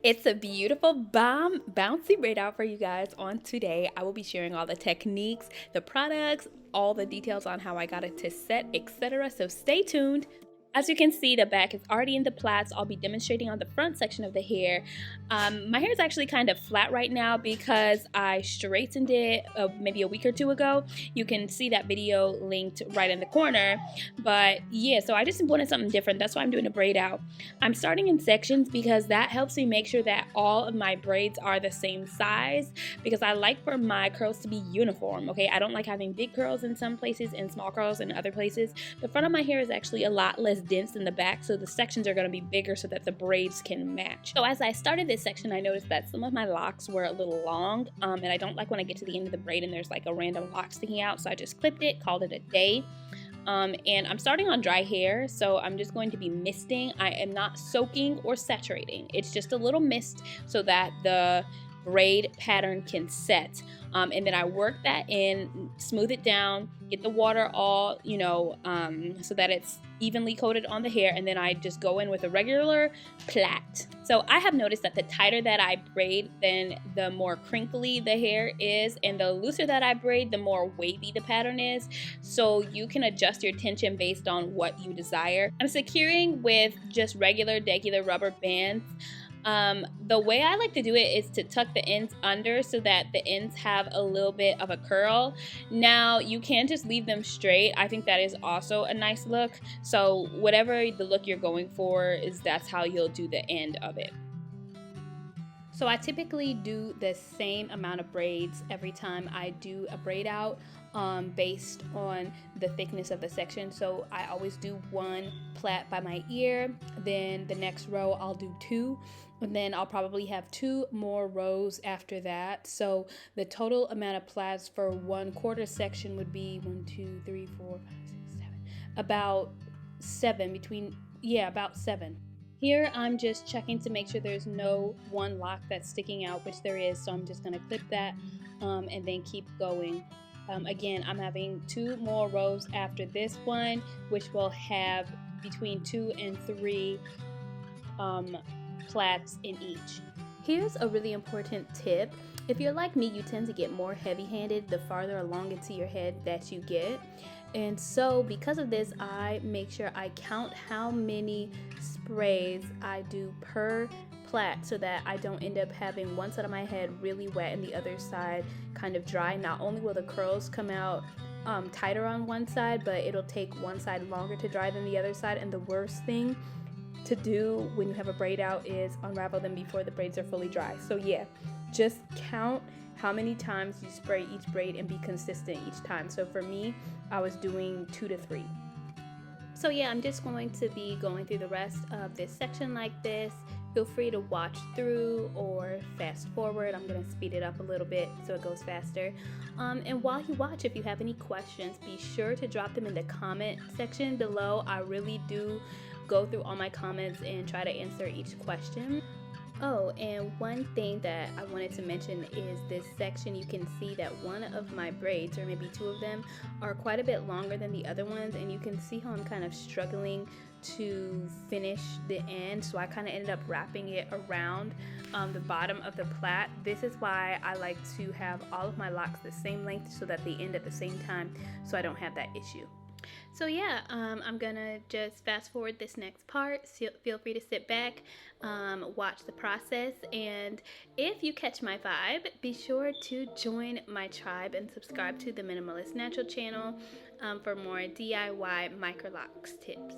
It's a beautiful bomb bouncy braid out for you guys on today. I will be sharing all the techniques, the products, all the details on how I got it to set, etc. So stay tuned. As you can see, the back is already in the plaits. I'll be demonstrating on the front section of the hair. My hair is actually kind of flat right now because I straightened it maybe a week or two ago. You can see that video linked right in the corner. But yeah, so I just wanted something different. That's why I'm doing a braid out. I'm starting in sections because that helps me make sure that all of my braids are the same size, because I like for my curls to be uniform, okay? I don't like having big curls in some places and small curls in other places. The front of my hair is actually a lot less dense than the back, so the sections are going to be bigger so that the braids can match. So as I started this section, I noticed that some of my locks were a little long, and I don't like when I get to the end of the braid and there's like a random lock sticking out, so I just clipped it, called it a day. And I'm starting on dry hair, so I'm just going to be misting. I am not soaking or saturating. It's just a little mist so that the braid pattern can set. And then I work that in, smooth it down, get the water all, so that it's evenly coated on the hair, and then I just go in with a regular plait. So I have noticed that the tighter that I braid, then the more crinkly the hair is, and the looser that I braid, the more wavy the pattern is. So you can adjust your tension based on what you desire. I'm securing with just regular rubber bands. The way I like to do it is to tuck the ends under so that the ends have a little bit of a curl. Now, you can just leave them straight. I think that is also a nice look. So whatever the look you're going for, that's how you'll do the end of it. So I typically do the same amount of braids every time I do a braid out, based on the thickness of the section. So I always do one plait by my ear, then the next row I'll do two, and then I'll probably have two more rows after that. So the total amount of plaits for 1/4 section would be 1, 2, 3, 4, 5, 6, 7, about 7, about 7. Here I'm just checking to make sure there's no one lock that's sticking out, which there is, so I'm just going to clip that and then keep going. Again, I'm having 2 more rows after this one, which will have between 2 and 3 plaits in each. Here's a really important tip. If you're like me, you tend to get more heavy-handed the farther along into your head that you get. And so because of this, I make sure I count how many sprays I do per plait so that I don't end up having one side of my head really wet and the other side kind of dry. Not only will the curls come out tighter on one side, but it'll take one side longer to dry than the other side. And the worst thing to do when you have a braid out is unravel them before the braids are fully dry. So yeah, just count how many times you spray each braid and be consistent each time. So for me, I was doing 2 to 3. So yeah, I'm just going to be going through the rest of this section like this. Feel free to watch through or fast forward. I'm going to speed it up a little bit so it goes faster. And while you watch, if you have any questions, be sure to drop them in the comment section below. I really do go through all my comments and try to answer each question. Oh, and one thing that I wanted to mention is this section. You can see that one of my braids, or maybe 2 of them, are quite a bit longer than the other ones, and you can see how I'm kind of struggling to finish the end. So I kind of ended up wrapping it around the bottom of the plait. This is why I like to have all of my locks the same length so that they end at the same time, so I don't have that issue. So yeah, I'm gonna just fast forward this next part. Feel free to sit back, watch the process, and if you catch my vibe, be sure to join my tribe and subscribe to the Minimalist Natural channel for more DIY MICROLOCS tips.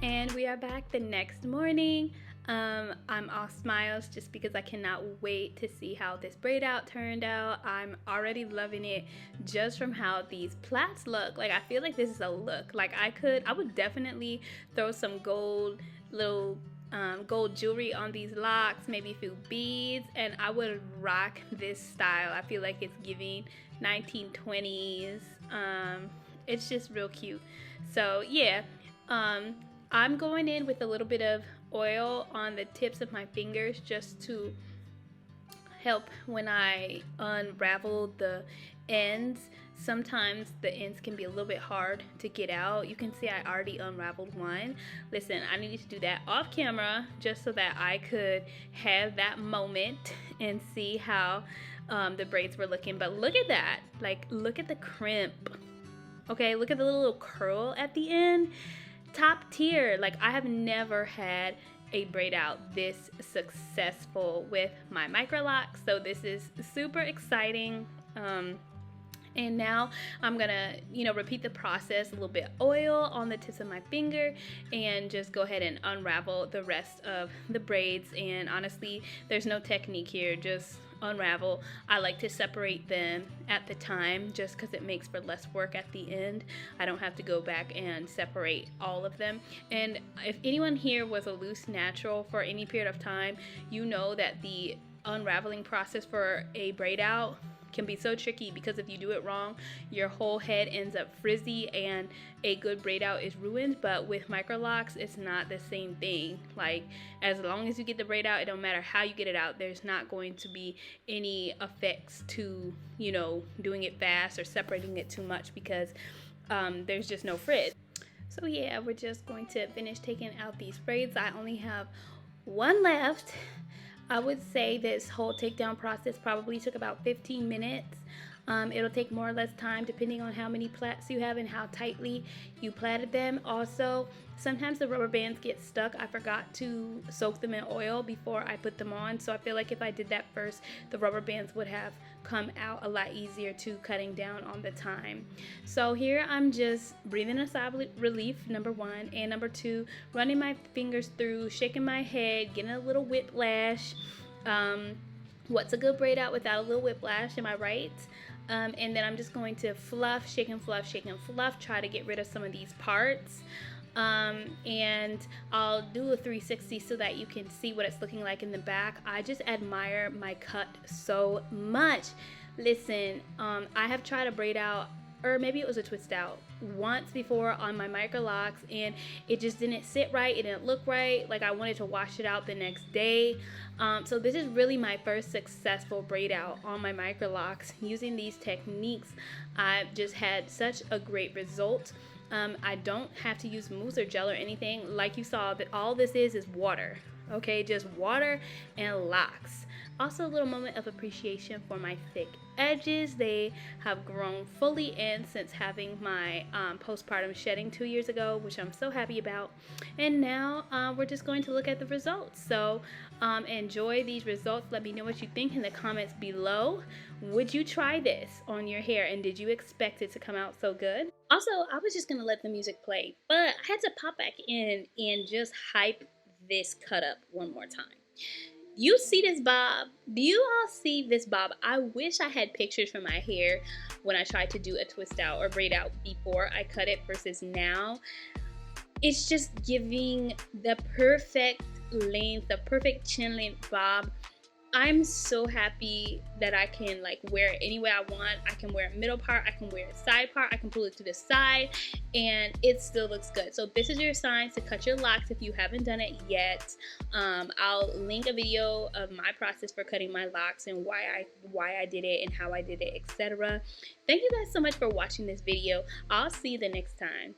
And we are back the next morning. I'm all smiles just because I cannot wait to see how this braid out turned out. I'm already loving it just from how these plaits look. Like, I feel like this is a look. Like, I would definitely throw some gold jewelry on these locks, maybe a few beads, and I would rock this style. I feel like it's giving 1920s. It's just real cute. So yeah, I'm going in with a little bit of oil on the tips of my fingers just to help when I unravel the ends. Sometimes the ends can be a little bit hard to get out. You can see I already unraveled one. Listen, I needed to do that off camera just so that I could have that moment and see how the braids were looking. But look at that, like, look at the crimp. Okay, look at the little curl at the end. Top tier. Like, I have never had a braid out this successful with my MICROLOCS, so this is super exciting. And now I'm gonna, repeat the process, a little bit oil on the tips of my finger, and just go ahead and unravel the rest of the braids. And honestly, there's no technique here, just unravel. I like to separate them at the time just because it makes for less work at the end. I don't have to go back and separate all of them. And if anyone here was a loose natural for any period of time, you know that the unraveling process for a braid out can be so tricky, because if you do it wrong, your whole head ends up frizzy and a good braid out is ruined. But with MICROLOCS, it's not the same thing. Like, as long as you get the braid out, it don't matter how you get it out, there's not going to be any effects to, doing it fast or separating it too much, because there's just no frizz. So yeah, we're just going to finish taking out these braids. I only have one left. I would say this whole takedown process probably took about 15 minutes. It'll take more or less time depending on how many plaits you have and how tightly you plaited them. Also, sometimes the rubber bands get stuck. I forgot to soak them in oil before I put them on, so I feel like if I did that first, the rubber bands would have come out a lot easier to cutting down on the time. So here I'm just breathing a sigh of relief, number one, and number two, running my fingers through, shaking my head, getting a little whiplash. What's a good braid out without a little whiplash, am I right? And then I'm just going to fluff, shake and fluff, shake and fluff, try to get rid of some of these parts. And I'll do a 360 so that you can see what it's looking like in the back. I just admire my cut so much. Listen, I have tried a braid out, or maybe it was a twist out, once before on my MICROLOCS, and it just didn't sit right, it didn't look right. Like, I wanted to wash it out the next day. So this is really my first successful braid out on my MICROLOCS using these techniques. I've just had such a great result. I don't have to use mousse or gel or anything. Like you saw, that all this is water. Okay, just water and locks. Also, a little moment of appreciation for my thick edges. They have grown fully in since having my postpartum shedding 2 years ago, which I'm so happy about. And now we're just going to look at the results. So enjoy these results. Let me know what you think in the comments below. Would you try this on your hair, and did you expect it to come out so good? Also, I was just gonna let the music play, but I had to pop back in and just hype this cut up one more time. You see this bob? Do you all see this bob? I wish I had pictures from my hair when I tried to do a twist out or braid out before I cut it versus now. It's just giving the perfect length, the perfect chin length bob. I'm so happy that I can wear it any way I want. I can wear a middle part, I can wear a side part, I can pull it to the side, and it still looks good. So this is your sign to cut your locks if you haven't done it yet. I'll link a video of my process for cutting my locks and why I did it and how I did it, etc. Thank you guys so much for watching this video. I'll see you the next time.